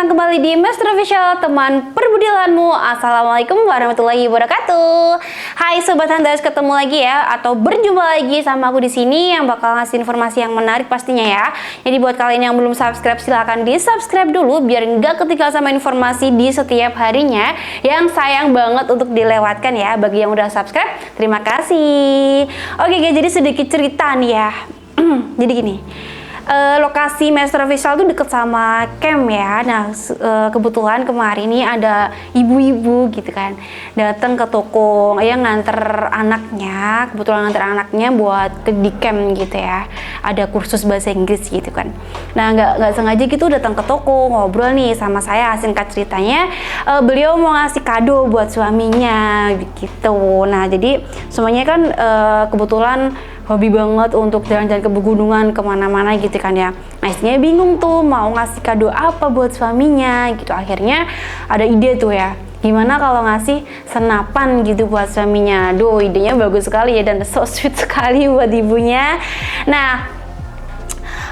datang kembali di Master Official, teman perbudilanmu. Assalamualaikum warahmatullahi wabarakatuh. Hai Sobat Hunters, ketemu lagi ya, atau berjumpa lagi sama aku di sini yang bakal ngasih informasi yang menarik pastinya ya. Jadi buat kalian yang belum subscribe, silahkan di subscribe dulu biar nggak ketinggalan sama informasi di setiap harinya. Yang sayang banget untuk dilewatkan ya. Bagi yang udah subscribe, terima kasih. Oke guys, jadi sedikit cerita nih ya. Jadi gini, lokasi Master Official tuh deket sama camp ya. Nah kebetulan kemarin ini ada ibu-ibu gitu kan datang ke toko yang nganter anaknya, kebetulan nganter anaknya buat di camp gitu ya, ada kursus bahasa Inggris gitu kan. Nah nggak sengaja gitu datang ke toko, ngobrol nih sama saya. Singkat ceritanya beliau mau ngasih kado buat suaminya gitu. Nah jadi semuanya kan kebetulan hobi banget untuk jalan-jalan ke pegunungan kemana-mana gitu kan ya. Nah istrinya bingung tuh mau ngasih kado apa buat suaminya gitu. Akhirnya ada ide tuh ya, gimana kalau ngasih senapan gitu buat suaminya. Duh, idenya bagus sekali ya dan so sweet sekali buat ibunya. Nah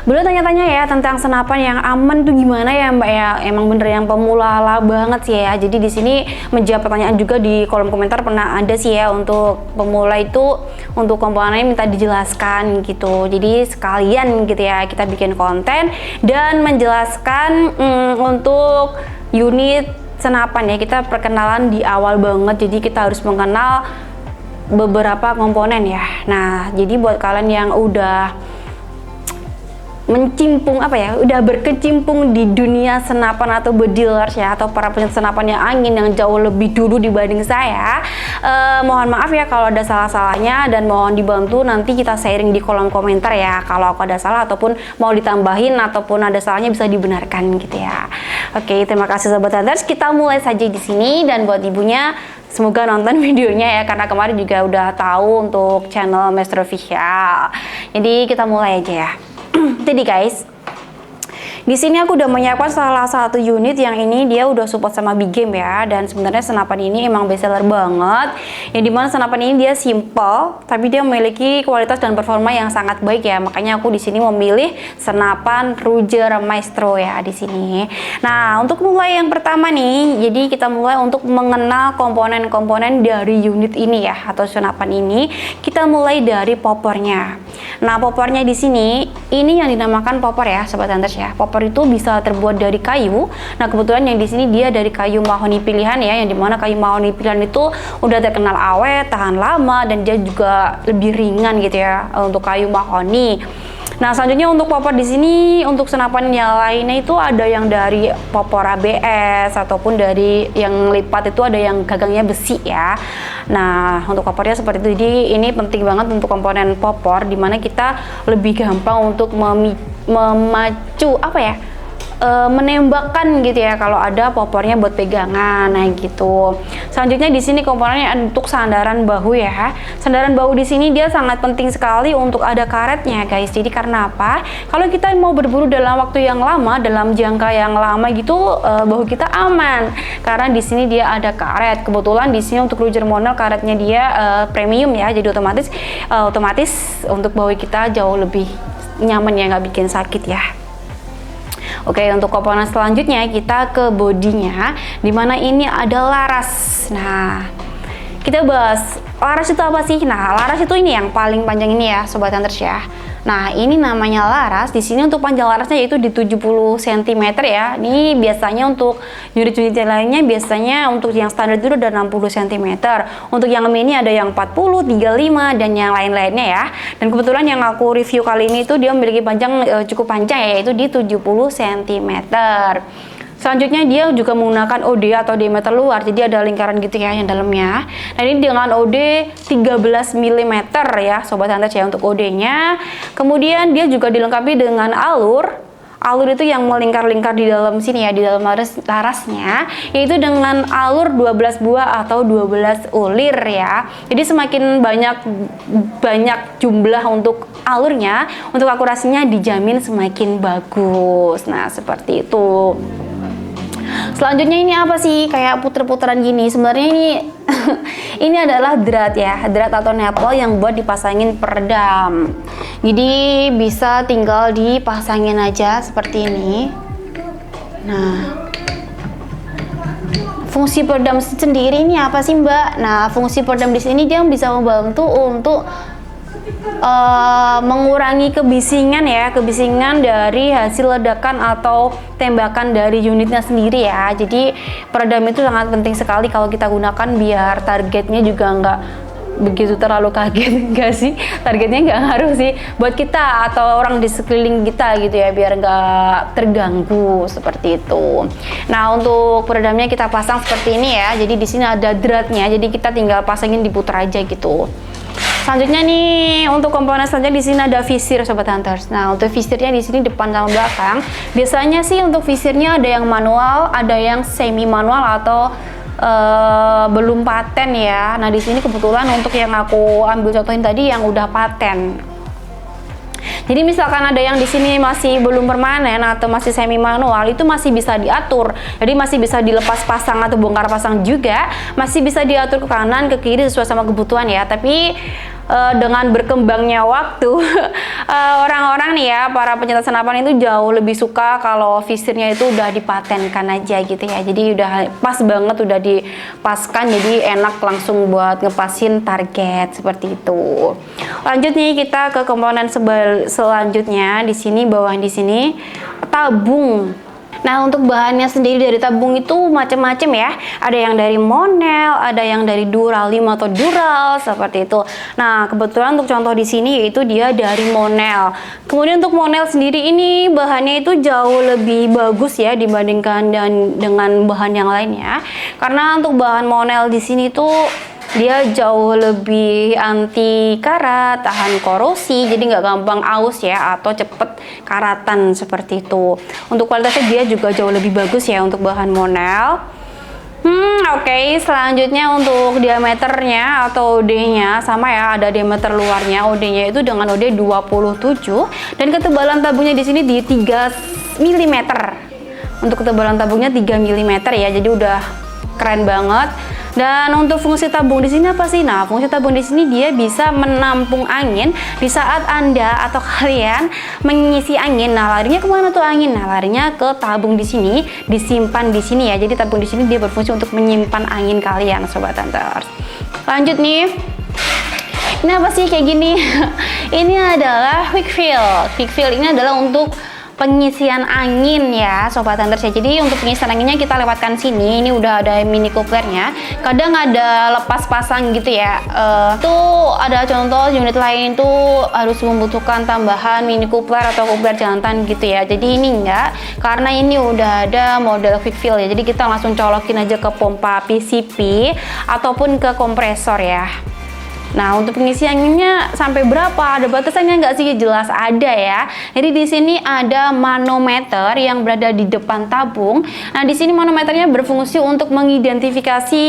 beliau tanya-tanya ya tentang senapan yang aman tuh gimana ya Mbak ya. Emang bener yang pemula banget sih ya. Jadi di sini menjawab pertanyaan juga di kolom komentar pernah ada sih ya, untuk pemula itu untuk komponennya minta dijelaskan gitu. Jadi sekalian gitu ya kita bikin konten dan menjelaskan untuk unit senapan ya. Kita perkenalan di awal banget. Jadi kita harus mengenal beberapa komponen ya. Nah jadi buat kalian yang udah mencimpung udah berkecimpung di dunia senapan atau bedilers ya, atau para pencinta senapan yang angin yang jauh lebih dulu dibanding saya, mohon maaf ya kalau ada salah-salahnya dan mohon dibantu nanti kita sharing di kolom komentar ya kalau aku ada salah ataupun mau ditambahin ataupun ada salahnya bisa dibenarkan gitu ya. Oke, terima kasih Sobat Hunters. Kita mulai saja di sini, dan buat ibunya semoga nonton videonya ya, karena kemarin juga udah tahu untuk channel Master Official. Jadi kita mulai aja ya. Jadi guys, di sini aku udah menyiapkan salah satu unit yang ini dia udah support sama big game ya, dan sebenarnya senapan ini emang bestseller banget. Yang dimana senapan ini dia simple tapi dia memiliki kualitas dan performa yang sangat baik ya. Makanya aku di sini memilih senapan Ruger Maestro ya di sini. Nah untuk mulai yang pertama nih, jadi kita mulai untuk mengenal komponen-komponen dari unit ini ya, atau senapan ini. Kita mulai dari popornya. Nah popornya di sini ini yang dinamakan popor ya Sobat Hunters ya. Popor itu bisa terbuat dari kayu. Nah kebetulan yang di sini dia dari kayu mahoni pilihan ya, yang dimana kayu mahoni pilihan itu udah terkenal awet, tahan lama, dan dia juga lebih ringan gitu ya untuk kayu mahoni. Nah selanjutnya untuk popor di sini untuk senapan yang lainnya itu ada yang dari popor ABS ataupun dari yang lipat itu ada yang gagangnya besi ya. Nah untuk popornya seperti itu. Jadi ini penting banget untuk komponen popor, dimana kita lebih gampang untuk memacu menembakkan gitu ya kalau ada popornya buat pegangan. Nah gitu. Selanjutnya di sini komponennya untuk sandaran bahu ya. Sandaran bahu di sini dia sangat penting sekali untuk ada karetnya guys. Jadi karena apa? Kalau kita mau berburu dalam waktu yang lama, dalam jangka yang lama gitu, bahu kita aman karena di sini dia ada karet. Kebetulan di sini untuk Ruger model karetnya dia premium ya. Jadi otomatis untuk bahu kita jauh lebih nyaman ya, nggak bikin sakit ya. Oke, untuk komponen selanjutnya kita ke bodinya, dimana ini ada laras. Nah, kita bahas laras itu apa sih? Nah, laras itu ini yang paling panjang ini ya, Sobat Hunters ya. Nah, ini namanya laras. Di sini untuk panjang larasnya yaitu di 70 cm ya. Ini biasanya untuk unit-unit lainnya biasanya untuk yang standar itu udah 60 cm. Untuk yang mini ada yang 40, 35 dan yang lain-lainnya ya. Dan kebetulan yang aku review kali ini itu dia memiliki panjang cukup panjang ya, yaitu di 70 cm. Selanjutnya dia juga menggunakan OD atau diameter luar, jadi ada lingkaran gitu ya yang dalamnya. Nah ini dengan OD 13 mm ya Sobat Hunters ya untuk OD-nya. Kemudian dia juga dilengkapi dengan alur. Alur itu yang melingkar-lingkar di dalam sini ya, di dalam larasnya, yaitu dengan alur 12 buah atau 12 ulir ya. Jadi semakin banyak jumlah untuk alurnya, untuk akurasinya dijamin semakin bagus. Nah seperti itu. Selanjutnya ini apa sih, kayak puter-puteran gini. Sebenarnya ini ini adalah drat ya, drat atau nepal yang buat dipasangin peredam. Jadi bisa tinggal dipasangin aja seperti ini. Nah fungsi peredam sendiri ini apa sih Mbak? Nah, fungsi peredam di sini dia bisa membantu untuk mengurangi kebisingan ya, kebisingan dari hasil ledakan atau tembakan dari unitnya sendiri ya. Jadi peredam itu sangat penting sekali kalau kita gunakan biar targetnya juga nggak begitu terlalu kaget. Enggak sih, targetnya nggak ngaruh sih buat kita atau orang di sekeliling kita gitu ya, biar nggak terganggu seperti itu. Nah, untuk peredamnya kita pasang seperti ini ya. Jadi di sini ada dratnya, jadi kita tinggal pasangin, diputar aja gitu. Selanjutnya nih, untuk komponen selanjutnya di sini ada visir Sobat Hunters. Nah, untuk visirnya di sini depan sama belakang. Biasanya sih untuk visirnya ada yang manual, ada yang semi manual atau belum paten ya. Nah, di sini kebetulan untuk yang aku ambil contohin tadi yang udah paten. Jadi misalkan ada yang di sini masih belum permanen atau masih semi manual, itu masih bisa diatur. Jadi masih bisa dilepas pasang atau bongkar pasang juga, masih bisa diatur ke kanan ke kiri sesuai sama kebutuhan ya. Tapi dengan berkembangnya waktu, orang-orang nih ya, para pencinta senapan itu jauh lebih suka kalau visirnya itu udah dipatenkan aja gitu ya. Jadi udah pas banget, udah dipaskan, jadi enak langsung buat ngepasin target seperti itu. Lanjut nih kita ke komponen selanjutnya. Di sini bawah di sini tabung. Nah, untuk bahannya sendiri dari tabung itu macam-macam ya. Ada yang dari Monel, ada yang dari Duralim atau Dural seperti itu. Nah, kebetulan untuk contoh di sini yaitu dia dari Monel. Kemudian untuk Monel sendiri ini bahannya itu jauh lebih bagus ya dibandingkan dengan bahan yang lainnya. Karena untuk bahan Monel di sini tuh dia jauh lebih anti karat, tahan korosi, jadi nggak gampang aus ya atau cepet karatan seperti itu. Untuk kualitasnya dia juga jauh lebih bagus ya untuk bahan Monel. Oke, selanjutnya untuk diameternya atau OD-nya sama ya, ada diameter luarnya, OD-nya itu dengan OD 27 dan ketebalan tabungnya di sini di 3 mm. Untuk ketebalan tabungnya 3 mm ya, jadi udah keren banget. Dan untuk fungsi tabung di sini apa sih? Nah, fungsi tabung di sini dia bisa menampung angin di saat Anda atau kalian mengisi angin. Nah, larinya kemana tuh angin? Nah, larinya ke tabung di sini, disimpan di sini ya. Jadi tabung di sini dia berfungsi untuk menyimpan angin kalian, Sobat Hunters. Lanjut nih. Ini apa sih kayak gini? Ini adalah quick fill. Quick fill ini adalah untuk pengisian angin ya Sobat Hunters ya. Jadi untuk pengisian anginnya kita lewatkan sini. Ini udah ada mini couplernya. Kadang ada lepas pasang gitu ya. Tuh ada contoh unit lain tuh harus membutuhkan tambahan mini coupler atau coupler jantan gitu ya. Jadi ini enggak, karena ini udah ada model quick fill ya. Jadi kita langsung colokin aja ke pompa PCP ataupun ke kompresor ya. Nah, untuk pengisi anginnya sampai berapa? Ada batasannya nggak sih? Jelas ada ya. Jadi di sini ada manometer yang berada di depan tabung. Nah, di sini manometernya berfungsi untuk mengidentifikasi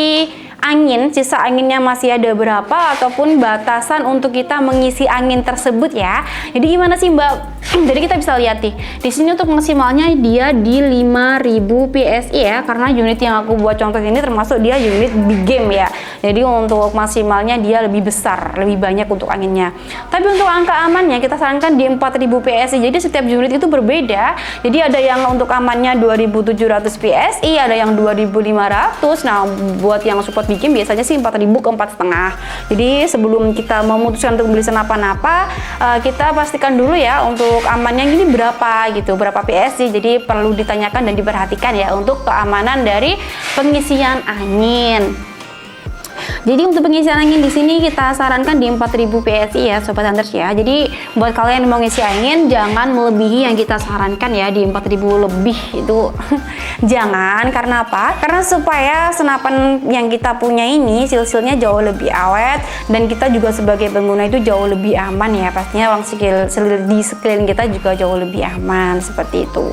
angin, sisa anginnya masih ada berapa ataupun batasan untuk kita mengisi angin tersebut ya. Jadi gimana sih Mbak? Jadi kita bisa lihat nih, di sini untuk maksimalnya dia di 5000 PSI ya, karena unit yang aku buat contoh ini termasuk dia unit big game ya. Jadi untuk maksimalnya dia lebih besar, lebih banyak untuk anginnya. Tapi untuk angka amannya kita sarankan di 4000 PSI. Jadi setiap unit itu berbeda. Jadi ada yang untuk amannya 2700 PSI, ada yang 2500. Nah, buat yang support big game biasanya sih 4000 ke 4,5. Jadi sebelum kita memutuskan untuk beli senapan apa, kita pastikan dulu ya untuk amannya ini berapa gitu, berapa PSI. Jadi perlu ditanyakan dan diperhatikan ya untuk keamanan dari pengisian angin. Jadi untuk pengisian angin di sini kita sarankan di 4000 PSI ya Sobat Hunters ya. Jadi buat kalian yang mau ngisi angin jangan melebihi yang kita sarankan ya, di 4000 lebih itu jangan. Karena apa? Karena supaya senapan yang kita punya ini silsilnya jauh lebih awet dan kita juga sebagai pengguna itu jauh lebih aman ya. Pastinya di sekeliling kita juga jauh lebih aman seperti itu.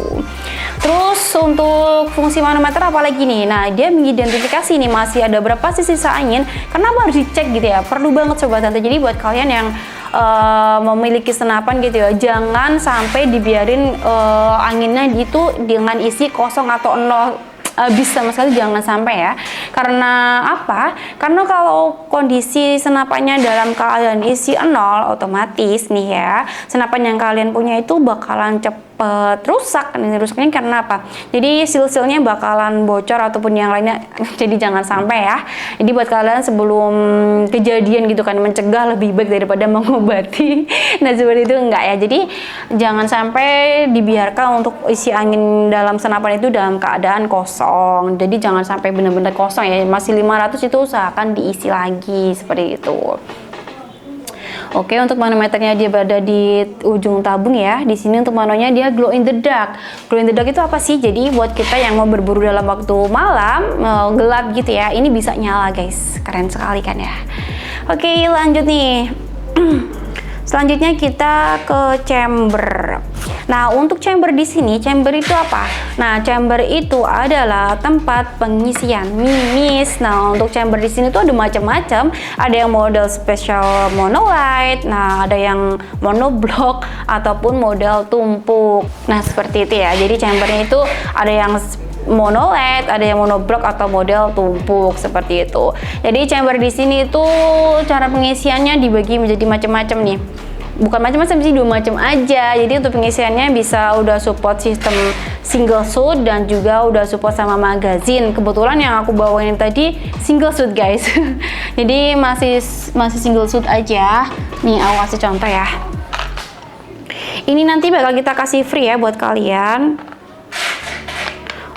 Terus untuk fungsi manometer apalagi nih? Nah, dia mengidentifikasi nih masih ada berapa sih sisa angin. Kenapa harus dicek gitu ya? Perlu banget Sobat Hunters. Jadi buat kalian yang memiliki senapan gitu ya, jangan sampai dibiarin anginnya itu dengan isi kosong atau nol habis sama sekali, jangan sampai ya. Karena apa? Karena kalau kondisi senapannya dalam keadaan isi nol, otomatis nih ya, senapan yang kalian punya itu bakalan cepat cepet rusak. Ini rusaknya karena apa? Jadi seal-sealnya bakalan bocor ataupun yang lainnya. Jadi jangan sampai ya. Jadi buat kalian sebelum kejadian gitu kan, mencegah lebih baik daripada mengobati. Nah seperti itu enggak ya. Jadi jangan sampai dibiarkan untuk isi angin dalam senapan itu dalam keadaan kosong. Jadi jangan sampai benar-benar kosong ya. Masih 500 itu usahakan diisi lagi seperti itu. Oke, untuk manometernya dia berada di ujung tabung ya. Di sini untuk manonya dia glow in the dark. Glow in the dark itu apa sih? Jadi buat kita yang mau berburu dalam waktu malam, gelap gitu ya, ini bisa nyala guys. Keren sekali kan ya. Oke, lanjut nih. Selanjutnya kita ke chamber. Nah, untuk chamber di sini, chamber itu apa? Nah, chamber itu adalah tempat pengisian mimis. Nah, untuk chamber di sini tuh ada macam-macam. Ada yang model special monolight, nah ada yang monoblock ataupun model tumpuk. Nah, seperti itu ya. Jadi chambernya itu ada yang monolight, ada yang monoblock atau model tumpuk seperti itu. Jadi chamber di sini itu cara pengisiannya dibagi menjadi macam-macam nih. Bukan macam-macam sih, 2 macam aja. Jadi untuk pengisiannya bisa udah support sistem single shoot dan juga udah support sama magazine. Kebetulan yang aku bawain tadi single shoot guys. Jadi masih single shoot aja. Nih aku kasih contoh ya. Ini nanti bakal kita kasih free ya buat kalian.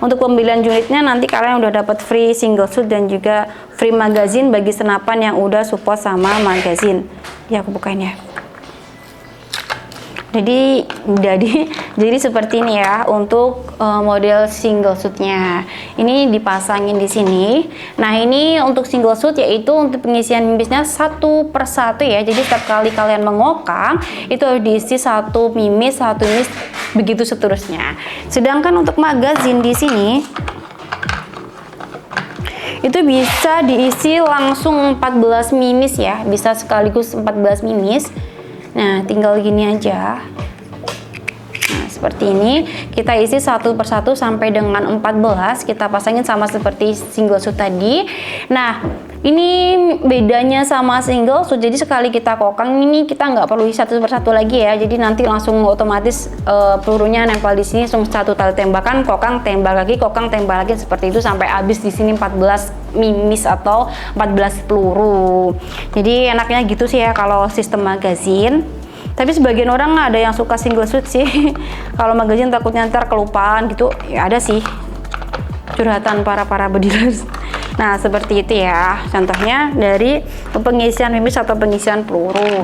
Untuk pembelian unitnya nanti kalian udah dapat free single shoot dan juga free magazine bagi senapan yang udah support sama magazine. Ya aku bukain ya. Jadi seperti ini ya untuk model single shootnya. Ini dipasangin di sini. Nah ini untuk single shoot yaitu untuk pengisian mimisnya 1 per 1 ya. Jadi setiap kali kalian mengokang itu harus diisi 1 mimis begitu seterusnya. Sedangkan untuk magazine di sini itu bisa diisi langsung 14 mimis ya. Bisa sekaligus 14 mimis. Nah, tinggal gini aja. Nah, seperti ini. Kita isi 1 per 1 sampai dengan 14. Kita pasangin sama seperti single shoot tadi. Nah, ini bedanya sama single shoot. Jadi sekali kita kokang ini kita nggak perlu isi 1 per 1 lagi ya. Jadi nanti langsung otomatis pelurunya nempel di sini. Langsung 1 kali tembakan, kokang, tembak lagi, kokang, tembak lagi seperti itu sampai habis di sini 14 mimis atau 14 peluru. Jadi enaknya gitu sih ya kalau sistem magazine. Tapi sebagian orang ada yang suka single shoot sih. Kalau magazine takutnya ntar kelupaan gitu. Ya ada sih curhatan para bedilers. Nah seperti itu ya contohnya dari pengisian mimis atau pengisian peluru.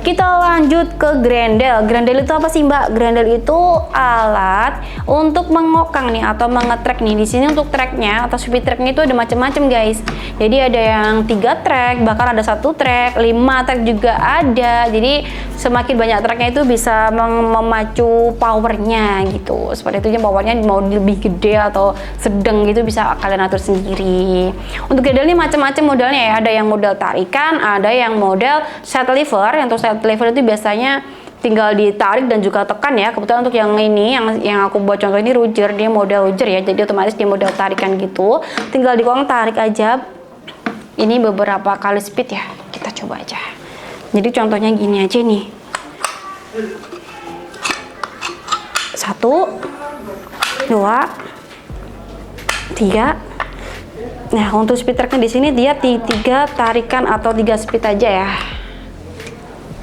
Kita lanjut ke grendel. Grendel itu apa sih Mbak? Grendel itu alat untuk mengokang nih atau mengetrek nih. Di sini untuk tracknya atau speed tracknya itu ada macam-macam guys. Jadi ada yang 3 track, bahkan ada 1 track, 5 track juga ada. Jadi semakin banyak tracknya itu bisa memacu powernya gitu. Seperti itu, powernya mau lebih gede atau sedang gitu bisa kalian atur sendiri. Untuk grendel ini macam-macam modelnya ya. Ada yang model tarikan, ada yang model set lever. Yang untuk set lever itu biasanya tinggal ditarik dan juga tekan ya. Kebetulan untuk yang ini yang aku buat contoh ini Ruger, dia model Ruger ya. Jadi otomatis dia model tarikan gitu. Tinggal dikokang tarik aja. Ini beberapa kali speed ya. Kita coba aja. Jadi contohnya gini aja nih. 1 2 3. Nah, untuk speed tracknya di sini dia 3 tarikan atau 3 speed aja ya.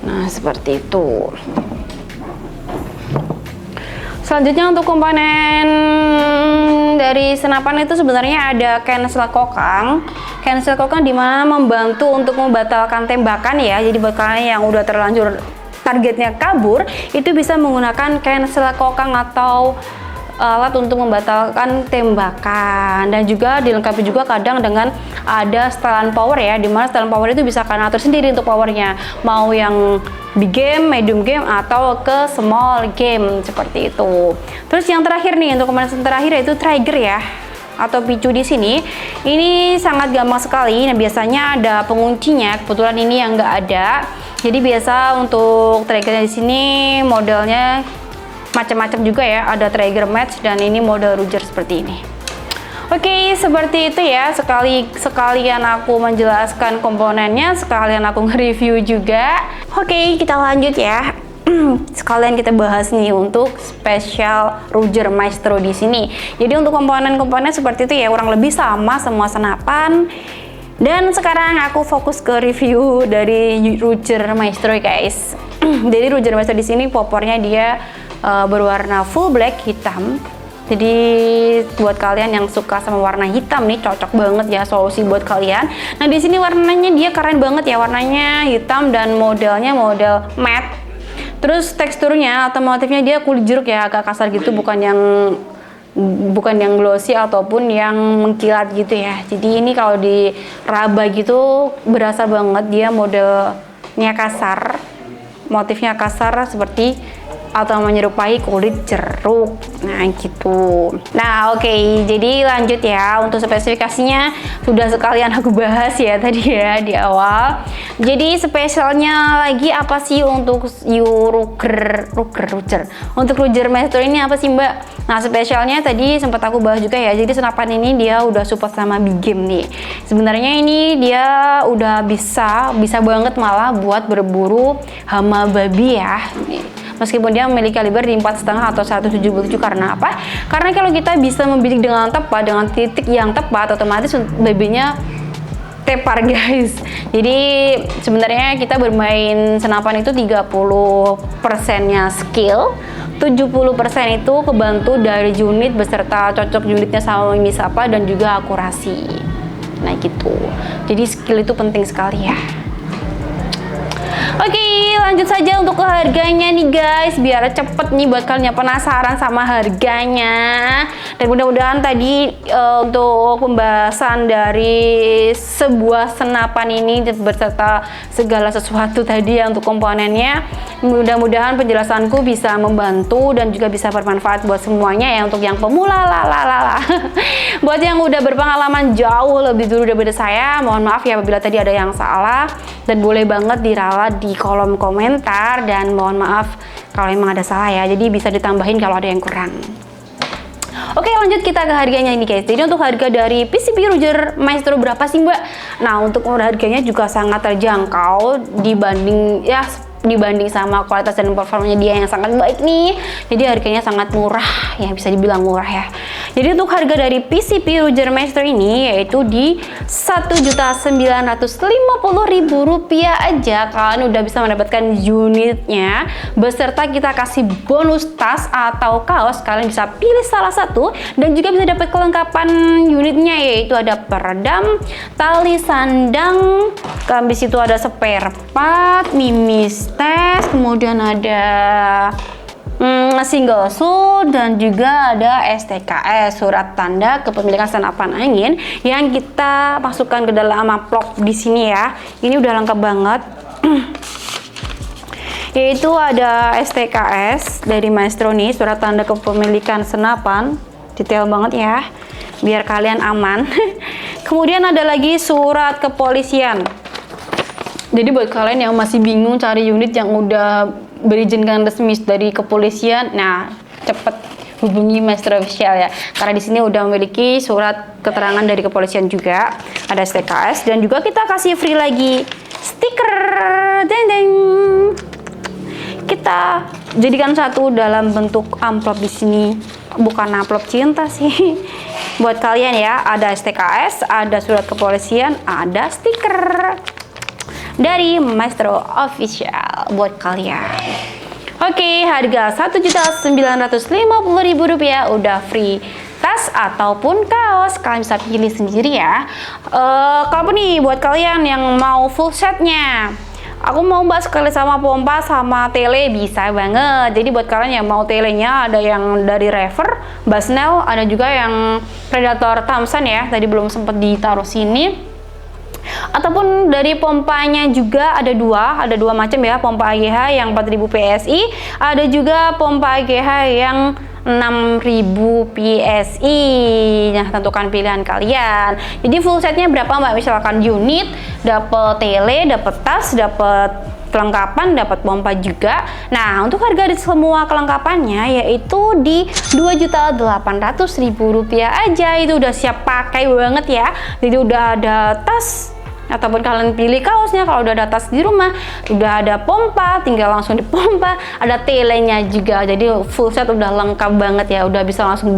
Nah, seperti itu. Selanjutnya untuk komponen dari senapan itu sebenarnya ada cancel kokang. Cancel kokang dimana membantu untuk membatalkan tembakan ya. Jadi buat kalian yang udah terlanjur targetnya kabur, itu bisa menggunakan cancel kokang atau alat untuk membatalkan tembakan. Dan juga dilengkapi juga kadang dengan ada setelan power ya, dimana setelan power itu bisa kalian atur sendiri untuk powernya, mau yang big game, medium game, atau ke small game seperti itu. Terus yang terakhir nih, untuk komponen terakhir yaitu trigger ya, atau picu di sini. Ini sangat gampang sekali. Nah, biasanya ada penguncinya. Kebetulan ini yang nggak ada. Jadi biasa untuk triggernya di sini modelnya macam-macam juga ya. Ada trigger match dan ini model Ruger seperti ini. Oke, seperti itu ya. Sekalian aku menjelaskan komponennya, sekalian aku nge-review juga. Oke, kita lanjut ya. sekalian kita bahas nih untuk spesial Ruger Maestro di sini. Jadi untuk komponen-komponen seperti itu ya, kurang lebih sama semua senapan. Dan sekarang aku fokus ke review dari Ruger Maestro guys. Jadi Ruger Maestro di sini popornya dia berwarna full black hitam. Jadi buat kalian yang suka sama warna hitam nih, cocok banget ya solusi buat kalian. Nah di sini warnanya dia keren banget ya, warnanya hitam dan modelnya model matte. Terus teksturnya atau motifnya dia kulit jeruk ya, agak kasar gitu, bukan yang glossy ataupun yang mengkilat gitu ya. Jadi ini kalau diraba gitu berasa banget dia modelnya kasar, motifnya kasar seperti atau menyerupai kulit jeruk. Nah gitu. Nah oke, jadi lanjut ya. Untuk spesifikasinya sudah sekalian aku bahas ya tadi ya di awal. Jadi spesialnya lagi apa sih untuk Ruger? Untuk Ruger Maestro ini apa sih Mbak? Nah spesialnya tadi sempat aku bahas juga ya. Jadi senapan ini dia udah support sama big game nih. Sebenarnya ini dia udah bisa banget malah buat berburu hama babi ya. Meskipun dia memiliki kaliber di 4,5 atau 177, karena apa? Karena kalau kita bisa membidik dengan tepat, dengan titik yang tepat, otomatis babinya tepar guys. Jadi sebenarnya kita bermain senapan itu 30%-nya skill, 70% itu kebantu dari unit beserta cocok unitnya sama misapa dan juga akurasi. Nah gitu. Jadi skill itu penting sekali ya. Oke, lanjut saja untuk harganya nih guys, biar cepet nih buat kalian yang penasaran sama harganya. Dan mudah-mudahan tadi untuk pembahasan dari sebuah senapan ini beserta segala sesuatu tadi ya untuk komponennya, mudah-mudahan penjelasanku bisa membantu dan juga bisa bermanfaat buat semuanya ya, untuk yang pemula buat yang udah berpengalaman jauh lebih dulu daripada saya, mohon maaf ya apabila tadi ada yang salah, dan boleh banget diralat di kolom komentar, dan mohon maaf kalau emang ada salah ya, jadi bisa ditambahin kalau ada yang kurang. Oke, lanjut kita ke harganya ini guys. Jadi untuk harga dari PCP Ruger Maestro berapa sih Mbak? Nah untuk harganya juga sangat terjangkau dibanding sama kualitas dan performanya dia yang sangat baik nih. Jadi harganya sangat murah ya, bisa dibilang murah ya. Jadi untuk harga dari PCP Ruger Maestro ini yaitu di Rp1.950.000 aja kalian udah bisa mendapatkan unitnya, beserta kita kasih bonus tas atau kaos. Kalian bisa pilih salah satu dan juga bisa dapat kelengkapan unitnya, yaitu ada peredam, tali sandang, habis itu ada spare part, mimis tes, kemudian ada single shoot, dan juga ada STKS, surat tanda kepemilikan senapan angin, yang kita masukkan ke dalam amplop di sini ya. Ini udah lengkap banget. Yaitu ada STKS dari Maestro nih, surat tanda kepemilikan senapan, detail banget ya, biar kalian aman. Kemudian ada lagi surat kepolisian. Jadi buat kalian yang masih bingung cari unit yang udah berizinkan resmi dari kepolisian, nah cepet hubungi Maestro Official ya, karena di sini udah memiliki surat keterangan dari kepolisian juga, ada STKS, dan juga kita kasih free lagi stiker, deng. Kita jadikan satu dalam bentuk amplop di sini, bukan amplop cinta sih. Buat kalian ya, ada STKS, ada surat kepolisian, ada stiker dari Maestro Official buat kalian. Oke, harga Rp1.950.000 udah free tas ataupun kaos, kalian bisa pilih sendiri ya. Kalau nih buat kalian yang mau full setnya, aku mau bahas sekali sama pompa sama tele, bisa banget. Jadi buat kalian yang mau telenya, ada yang dari Rever, Basnel, ada juga yang Predator Thompson ya, tadi belum sempat ditaruh sini. Ataupun dari pompanya juga ada dua macam ya, pompa AGH yang 4000 PSI, ada juga pompa AGH yang 6000 PSI. Nah, tentukan pilihan kalian. Jadi full setnya berapa Mbak? Misalkan unit, dapat tele, dapat tas, dapat kelengkapan, dapat pompa juga. Nah, untuk harga di semua kelengkapannya yaitu di Rp2.800.000 aja. Itu udah siap pakai banget ya. Jadi udah ada tas, ataupun kalian pilih kaosnya. Kalau udah ada tas di rumah, udah ada pompa, tinggal langsung dipompa, ada telenya juga, jadi full set udah lengkap banget ya, udah bisa langsung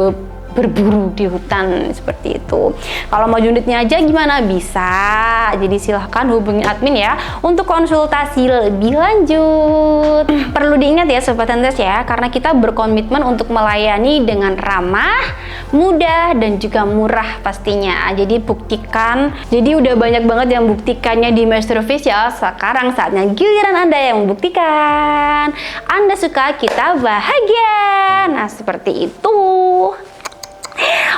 berburu di hutan seperti itu. Kalau mau unitnya aja gimana? Bisa. Jadi silahkan hubungi admin ya untuk konsultasi lebih lanjut. Perlu diingat ya Sobat Hunters ya, karena kita berkomitmen untuk melayani dengan ramah, mudah, dan juga murah pastinya. Jadi buktikan. Jadi udah banyak banget yang buktikannya di Maestro Official. Sekarang saatnya giliran Anda yang membuktikan. Anda suka, kita bahagia. Nah, seperti itu.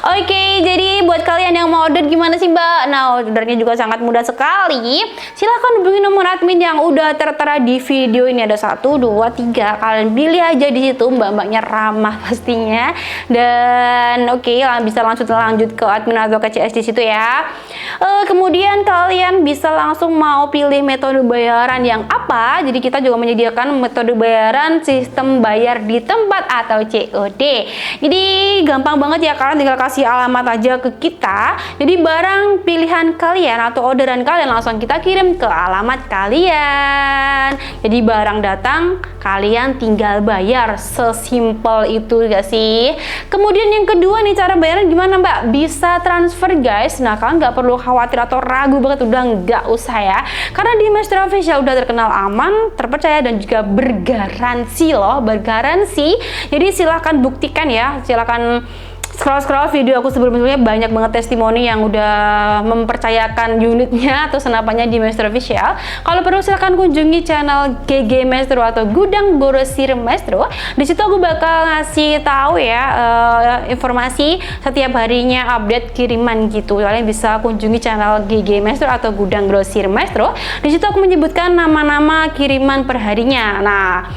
Oke, jadi buat kalian yang mau order gimana sih Mbak? Nah, ordernya juga sangat mudah sekali. Silahkan hubungi nomor admin yang udah tertera di video ini. Ada 1, 2, 3. Kalian pilih aja di situ, mbak-mbaknya ramah pastinya. Dan oke, bisa langsung lanjut ke admin atau ke CS di situ ya. Kemudian kalian bisa langsung mau pilih metode bayaran yang apa. Jadi kita juga menyediakan metode bayaran sistem bayar di tempat atau COD. Jadi gampang banget ya, kalian tinggal kasih alamat aja ke kita. Jadi barang pilihan kalian atau orderan kalian langsung kita kirim ke alamat kalian. Jadi barang datang, kalian tinggal bayar. Sesimpel itu gak sih? Kemudian yang kedua nih, cara bayaran gimana Mbak? Bisa transfer guys. Nah, kalian nggak perlu khawatir atau ragu banget, udah nggak usah ya. Karena di Maestro Official udah terkenal aman, terpercaya, dan juga bergaransi loh, bergaransi. Jadi silahkan buktikan ya, silahkan scroll video aku sebelumnya, banyak banget testimoni yang udah mempercayakan unitnya atau senapannya di Maestro Official. Kalau perlu silahkan kunjungi channel GG Maestro atau Gudang Grosir Maestro. Di situ aku bakal ngasih tahu ya informasi setiap harinya update kiriman gitu. Kalian bisa kunjungi channel GG Maestro atau Gudang Grosir Maestro. Di situ aku menyebutkan nama-nama kiriman perharinya. Nah,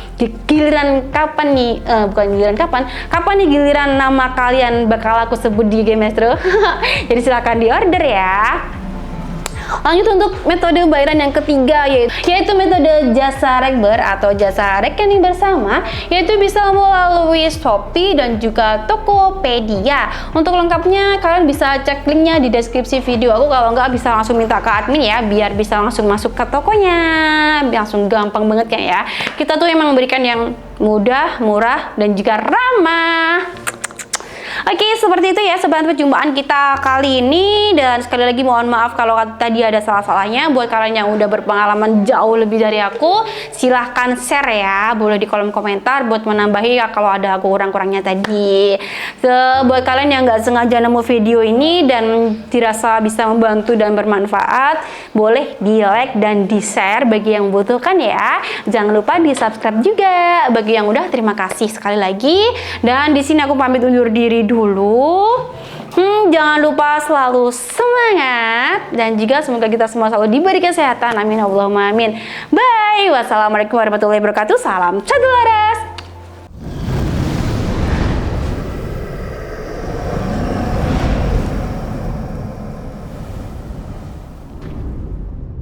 giliran kapan nih? Bukan giliran kapan? Kapan nih giliran nama kalian bakal aku sebut di Game Maestro. Jadi silahkan di order ya. Lanjut untuk metode bayaran yang ketiga, yaitu metode jasa rekber atau jasa rekening bersama, yaitu bisa melalui Shopee dan juga Tokopedia. Untuk lengkapnya kalian bisa cek linknya di deskripsi video aku. Kalau nggak bisa langsung minta ke admin ya, biar bisa langsung masuk ke tokonya, langsung gampang banget kan ya. Kita tuh emang memberikan yang mudah, murah, dan juga ramah. Oke, seperti itu ya sobat perjumpaan kita kali ini. Dan sekali lagi mohon maaf kalau tadi ada salah-salahnya. Buat kalian yang udah berpengalaman jauh lebih dari aku, silahkan share ya, boleh di kolom komentar buat menambahi ya kalau ada kurang-kurangnya tadi. Buat kalian yang nggak sengaja nemu video ini dan dirasa bisa membantu dan bermanfaat, boleh di like dan di share bagi yang membutuhkan ya. Jangan lupa di subscribe juga. Bagi yang udah, terima kasih sekali lagi. Dan di sini aku pamit undur diri dulu. Jangan lupa selalu semangat, dan juga semoga kita semua selalu diberi kesehatan. Amin Allahumma amin. Bye. Wassalamualaikum warahmatullahi wabarakatuh. Salam Cadul Laras.